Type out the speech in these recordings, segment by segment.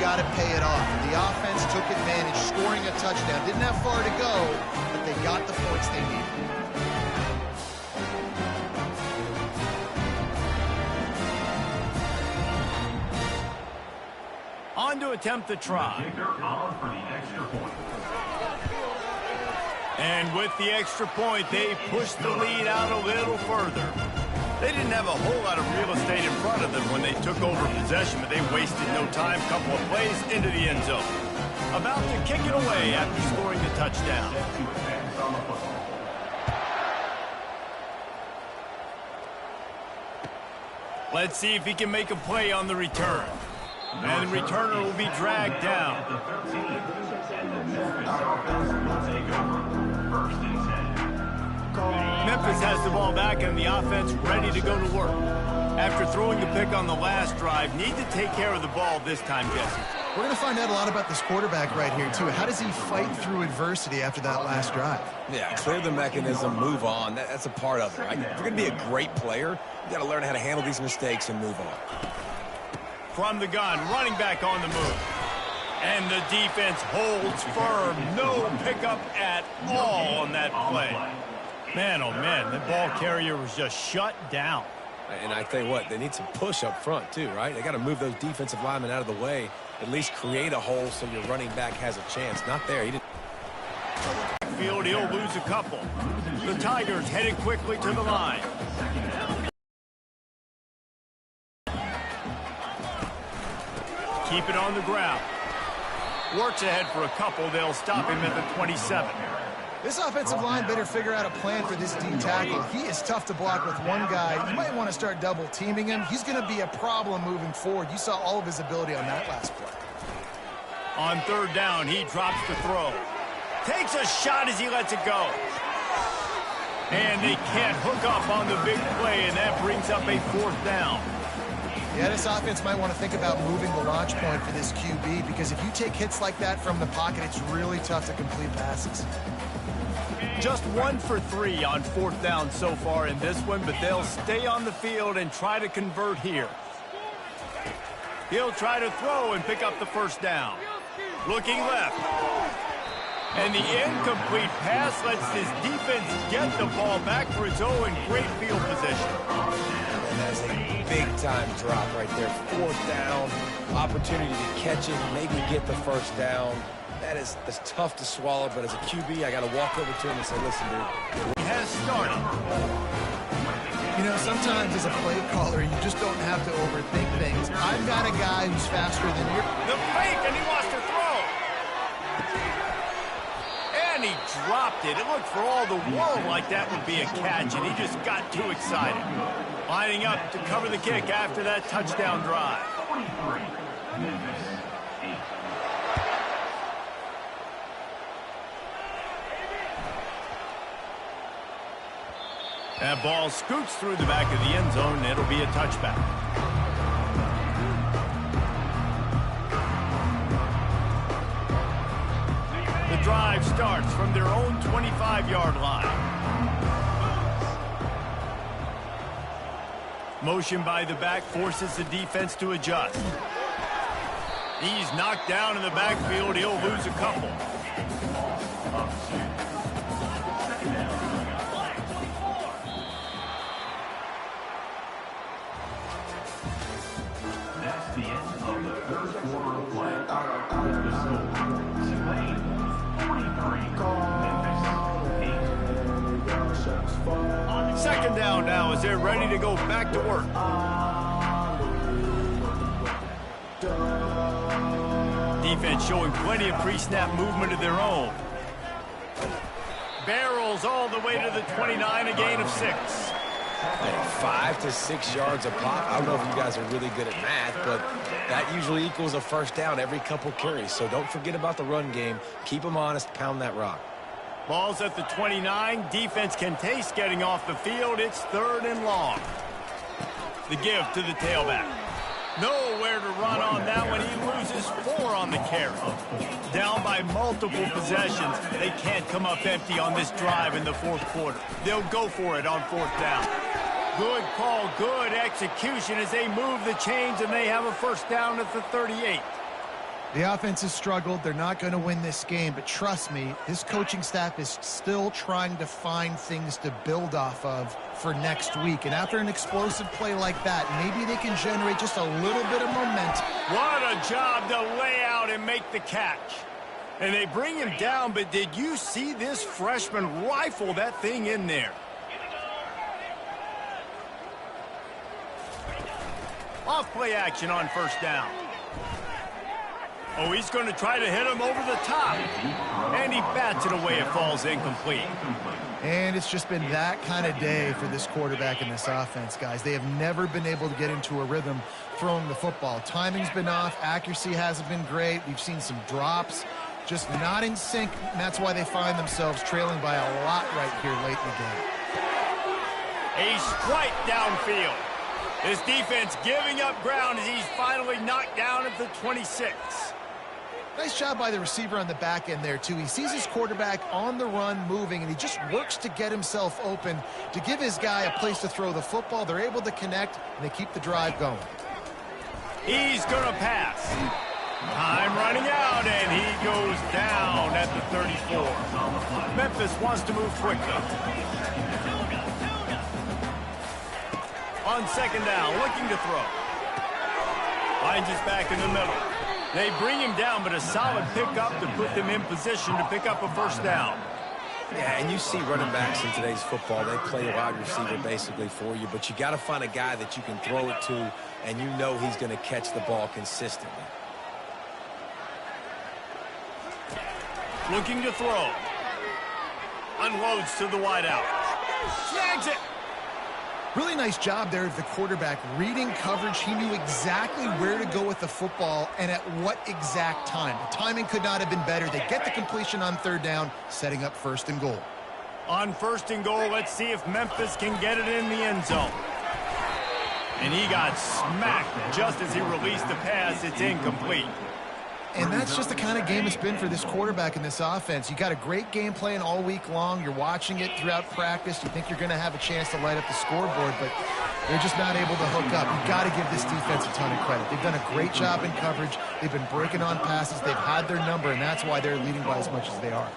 got to pay it off. The offense took advantage, scoring a touchdown. Didn't have far to go, but they got the points they needed. On to attempt the try. And with the extra point, they pushed the lead out a little further. They didn't have a whole lot of real estate in front of them when they took over possession, but they wasted no time. Couple of plays into the end zone. About to kick it away after scoring the touchdown. Let's see if he can make a play on the return. And the returner will be dragged down. Memphis has the ball back and the offense ready to go to work. After throwing the pick on the last drive, need to take care of the ball this time, Jesse. We're going to find out a lot about this quarterback right here, too. How does he fight through adversity after that last drive? Yeah, clear the mechanism, move on. That's a part of it, right? If you're going to be a great player, you got to learn how to handle these mistakes and move on. From the gun, running back on the move. And the defense holds firm. No pickup at all on that play. Man, oh man, the ball carrier was just shut down. And I tell you what, they need some push up front too, right? They got to move those defensive linemen out of the way, at least create a hole so your running back has a chance. Not there. He didn't. Field, he'll lose a couple. The Tigers headed quickly to the line. Keep it on the ground. Works ahead for a couple. They'll stop him at the 27. This offensive line better figure out a plan for this D tackle. He is tough to block with one guy. You might want to start double teaming him. He's going to be a problem moving forward. You saw all of his ability on that last play. On third down, he drops the throw. Takes a shot as he lets it go. And they can't hook up on the big play, and that brings up a fourth down. Yeah, this offense might want to think about moving the launch point for this QB, because if you take hits like that from the pocket, it's really tough to complete passes. Just 1 for 3 on fourth down so far in this one, but they'll stay on the field and try to convert here. He'll try to throw and pick up the first down. Looking left. And the incomplete pass lets this defense get the ball back for its own great field position. And that's a big-time drop right there. Fourth down, opportunity to catch it, maybe get the first down. That's tough to swallow, but as a QB, I got to walk over to him and say, listen, dude. He has started. You know, sometimes as a play caller, you just don't have to overthink things. I've got a guy who's faster than you. The fake, and he wants to throw. And he dropped it. It looked for all the world like that would be a catch, and he just got too excited. Lining up to cover the kick after that touchdown drive. That ball scoots through the back of the end zone, and it'll be a touchback. The drive starts from their own 25-yard line. Motion by the back forces the defense to adjust. He's knocked down in the backfield. He'll lose a couple. Second down now as they're ready to go back to work. Defense showing plenty of pre-snap movement of their own. Barrels all the way to the 29, a gain of 6. 5 to 6 yards a pop. I don't know if you guys are really good at math, but that usually equals a first down every couple carries. So don't forget about the run game. Keep them honest. Pound that rock. Ball's at the 29. Defense can taste getting off the field. It's 3rd and long. The give to the tailback. Nowhere to run on that one. He loses 4 on the carry. Down by multiple possessions. They can't come up empty on this drive in the 4th quarter. They'll go for it on 4th down. Good call, good execution as they move the chains, and they have a first down at the 38. The offense has struggled. They're not going to win this game, but trust me, his coaching staff is still trying to find things to build off of for next week. And after an explosive play like that, maybe they can generate just a little bit of momentum. What a job to lay out and make the catch. And they bring him down, but did you see this freshman rifle that thing in there? Off play action on first down. Oh, he's going to try to hit him over the top. And he bats it away. It falls incomplete. And it's just been that kind of day for this quarterback and this offense, guys. They have never been able to get into a rhythm throwing the football. Timing's been off. Accuracy hasn't been great. We've seen some drops. Just not in sync. And that's why they find themselves trailing by a lot right here late in the game. A strike downfield. This defense giving up ground as he's finally knocked down at the 26. Nice job by the receiver on the back end there, too. He sees his quarterback on the run moving, and he just works to get himself open to give his guy a place to throw the football. They're able to connect, and they keep the drive going. He's going to pass. Time running out, and he goes down at the 34. Memphis wants to move quickly. On second down, looking to throw. Finds his back in the middle. They bring him down, but a solid pickup to put them in position to pick up a first down. Yeah, and you see running backs in today's football, they play a wide receiver basically for you, but you got to find a guy that you can throw it to, and you know he's going to catch the ball consistently. Looking to throw. Unloads to the wideout. Snags it. Really nice job there of the quarterback reading coverage. He knew exactly where to go with the football and at what exact time. The timing could not have been better. They get the completion on third down, setting up first and goal. On first and goal, let's see if Memphis can get it in the end zone. And he got smacked just as he released the pass. It's incomplete. And that's just the kind of game it's been for this quarterback and this offense. You got a great game plan all week long. You're watching it throughout practice. You think you're going to have a chance to light up the scoreboard, but they're just not able to hook up. You've got to give this defense a ton of credit. They've done a great job in coverage. They've been breaking on passes. They've had their number, and that's why they're leading by as much as they are.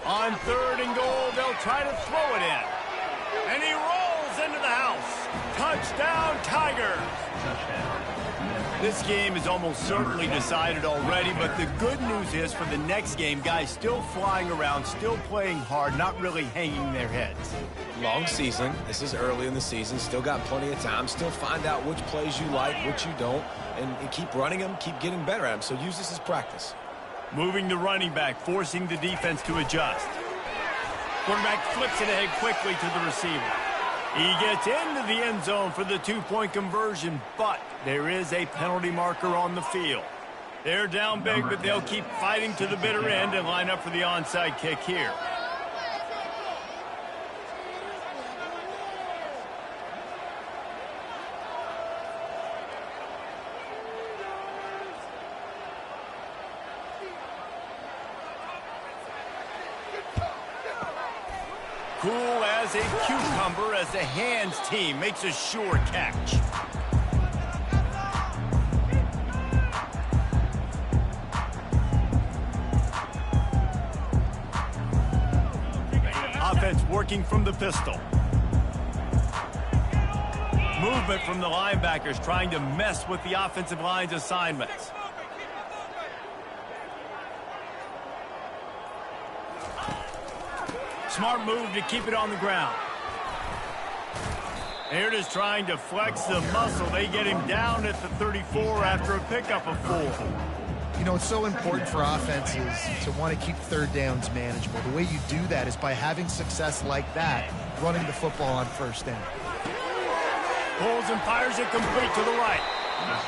On third and goal, they'll try to throw it in. And he rolls into the house. Touchdown, Tigers. This game is almost certainly decided already, but the good news is for the next game, guys still flying around, still playing hard, not really hanging their heads. Long season. This is early in the season. Still got plenty of time. Still find out which plays you like, which you don't, and keep running them, keep getting better at them. So use this as practice. Moving the running back, forcing the defense to adjust. Quarterback flips it ahead quickly to the receiver. He gets into the end zone for the two-point conversion, but there is a penalty marker on the field. They're down big, but they'll keep fighting to the bitter end and line up for the onside kick here. Cool as a cucumber as the hands team makes a sure catch. Offense working from the pistol. Movement from the linebackers trying to mess with the offensive line's assignments. Smart move to keep it on the ground. Here it is trying to flex the muscle. They get him down at the 34 after a pickup of 4. You know, it's so important for offenses to want to keep third downs manageable. The way you do that is by having success like that, running the football on first down. Pulls and fires it complete to the right.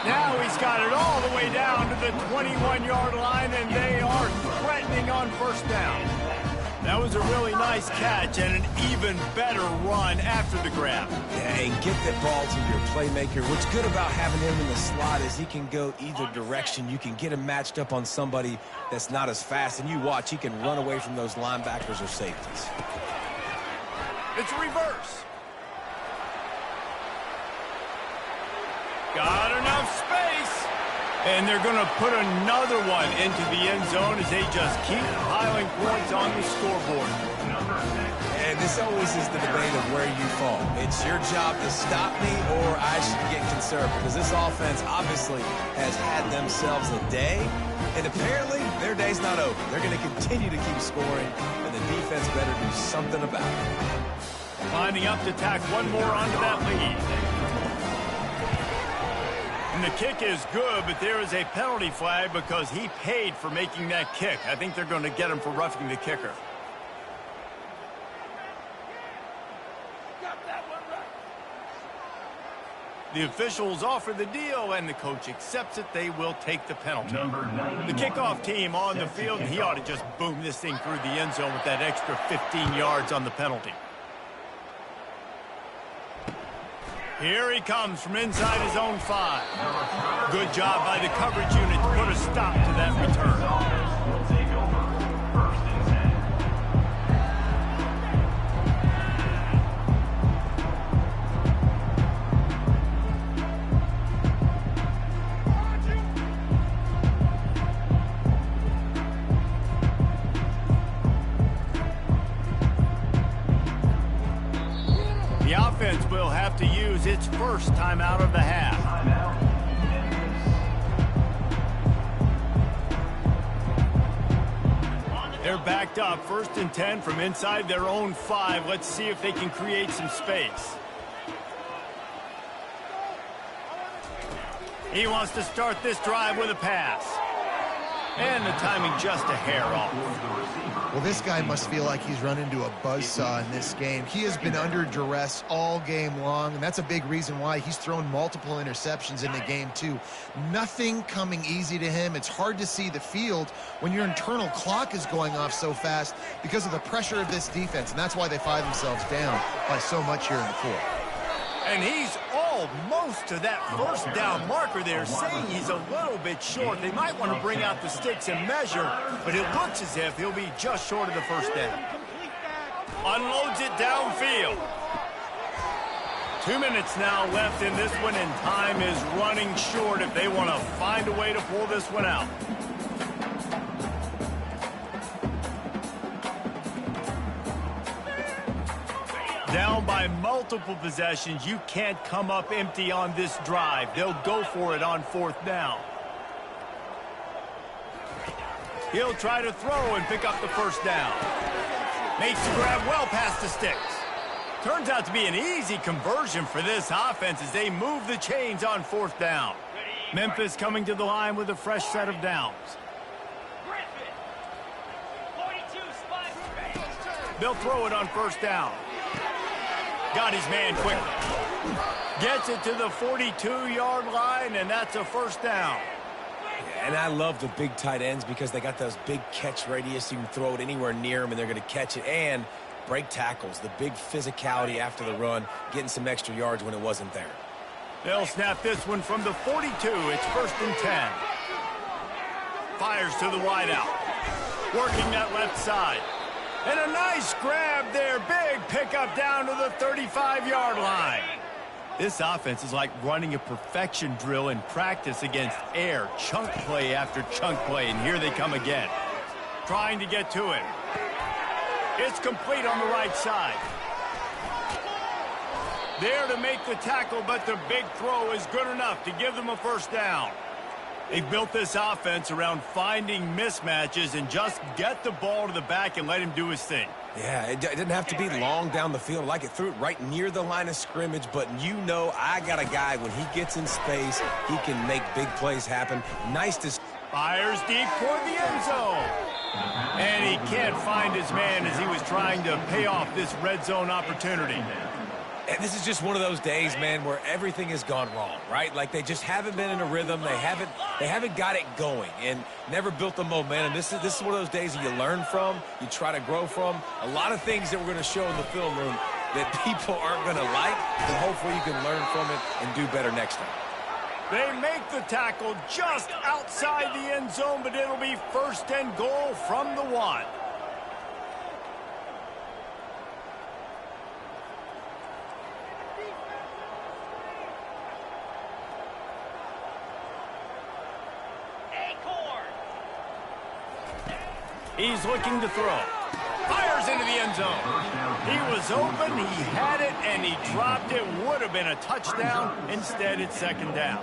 Now he's got it all the way down to the 21-yard line, and they are threatening on first down. That was a really nice catch and an even better run after the grab. Yeah, and get that ball to your playmaker. What's good about having him in the slot is he can go either direction. You can get him matched up on somebody that's not as fast, and you watch, he can run away from those linebackers or safeties. It's reverse. Got enough space. And they're going to put another one into the end zone as they just keep piling points on the scoreboard. And this always is the debate of where you fall. It's your job to stop me or I should get conservative, because this offense obviously has had themselves a day, and apparently their day's not over. They're going to continue to keep scoring, and the defense better do something about it. Lining up to tack one more onto that lead. And the kick is good, but there is a penalty flag because he paid for making that kick. I think they're going to get him for roughing the kicker. The officials offer the deal, and the coach accepts it. They will take the penalty. The kickoff team on the field, and he ought to just boom this thing through the end zone with that extra 15 yards on the penalty. Here he comes from inside his own 5. Good job by the coverage unit to put a stop to that return. The offense will have to use its first timeout of the half. They're backed up, 1st and 10 from inside their own 5. Let's see if they can create some space. He wants to start this drive with a pass. And the timing just a hair off. Well, this guy must feel like he's run into a buzzsaw in this game. He has been under duress all game long, and that's a big reason why he's thrown multiple interceptions in the game, too. Nothing coming easy to him. It's hard to see the field when your internal clock is going off so fast because of the pressure of this defense, and that's why they find themselves down by so much here in the 4th. And he's almost to that first down marker there, saying he's a little bit short. They might want to bring out the sticks and measure, but it looks as if he'll be just short of the first down. Unloads it downfield. 2 minutes now left in this one, and time is running short if they want to find a way to pull this one out. Down by multiple possessions, you can't come up empty on this drive. They'll go for it on 4th down. He'll try to throw and pick up the first down. Makes the grab well past the sticks. Turns out to be an easy conversion for this offense as they move the chains on 4th down. Memphis coming to the line with a fresh set of downs. They'll throw it on 1st down. Got his man quickly. Gets it to the 42-yard line, and that's a 1st down. And I love the big tight ends because they got those big catch radius. You can throw it anywhere near them, and they're going to catch it. And break tackles, the big physicality after the run, getting some extra yards when it wasn't there. They'll snap this one from the 42. It's 1st and 10. Fires to the wideout. Working that left side. And a nice grab there. Big pickup down to the 35-yard line. This offense is like running a perfection drill in practice against air. Chunk play after chunk play, and here they come again. Trying to get to it. It's complete on the right side. There to make the tackle, but the big throw is good enough to give them a 1st down. They've built this offense around finding mismatches and just get the ball to the back and let him do his thing. Yeah, it didn't have to be long down the field. Like it threw it right near the line of scrimmage, but you know I got a guy, when he gets in space, he can make big plays happen. Nice to... Fires deep toward the end zone. And he can't find his man as he was trying to pay off this red zone opportunity. And this is just one of those days, man, where everything has gone wrong, right? Like they just haven't been in a rhythm. They haven't got it going and never built the momentum. This is one of those days that you learn from, you try to grow from. A lot of things that we're going to show in the film room that people aren't going to like, but hopefully you can learn from it and do better next time. They make the tackle just outside the end zone, but it'll be 1st and goal from the 1. He's looking to throw. Fires into the end zone. He was open, he had it, and he dropped it. Would have been a touchdown. Instead, it's second down.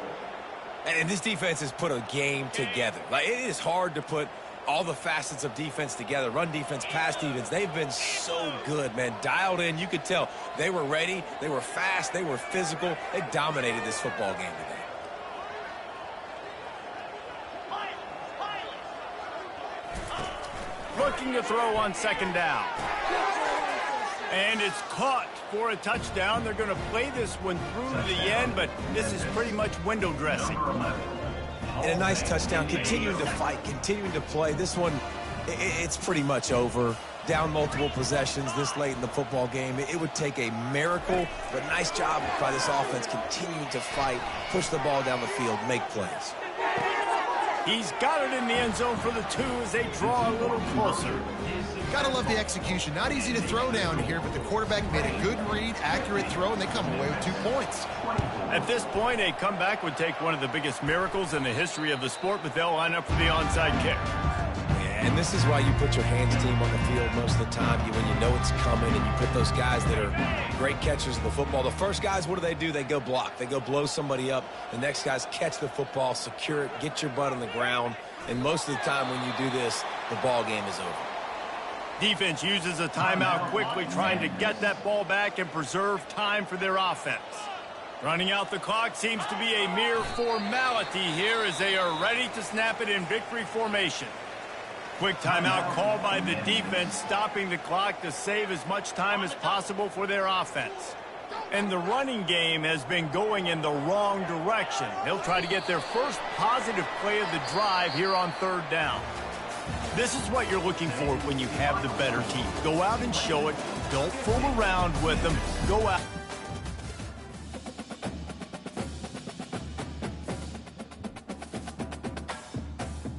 And this defense has put a game together. Like, it is hard to put all the facets of defense together. Run defense, pass defense. They've been so good, man. Dialed in. You could tell they were ready. They were fast. They were physical. They dominated this football game today. Looking to throw on second down. And it's caught for a touchdown. They're going to play this one through to the end, but this is pretty much window dressing. And a nice touchdown, continuing to fight, continuing to play. This one, it's pretty much over. Down multiple possessions this late in the football game. It would take a miracle, but nice job by this offense continuing to fight, push the ball down the field, make plays. He's got it in the end zone for the 2 as they draw a little closer. Gotta love the execution. Not easy to throw down here, but the quarterback made a good read, accurate throw, and they come away with 2 points. At this point, a comeback would take one of the biggest miracles in the history of the sport, but they'll line up for the onside kick. And this is why you put your hands team on the field most of the time. When you know it's coming, and you put those guys that are great catchers of the football. The first guys, what do? They go block. They go blow somebody up. The next guys catch the football, secure it, get your butt on the ground. And most of the time when you do this, the ball game is over. Defense uses a timeout quickly, trying to get that ball back and preserve time for their offense. Running out the clock seems to be a mere formality here as they are ready to snap it in victory formation. Quick timeout called by the defense, stopping the clock to save as much time as possible for their offense. And the running game has been going in the wrong direction. They'll try to get their first positive play of the drive here on third down. This is what you're looking for when you have the better team. Go out and show it. Don't fool around with them. Go out.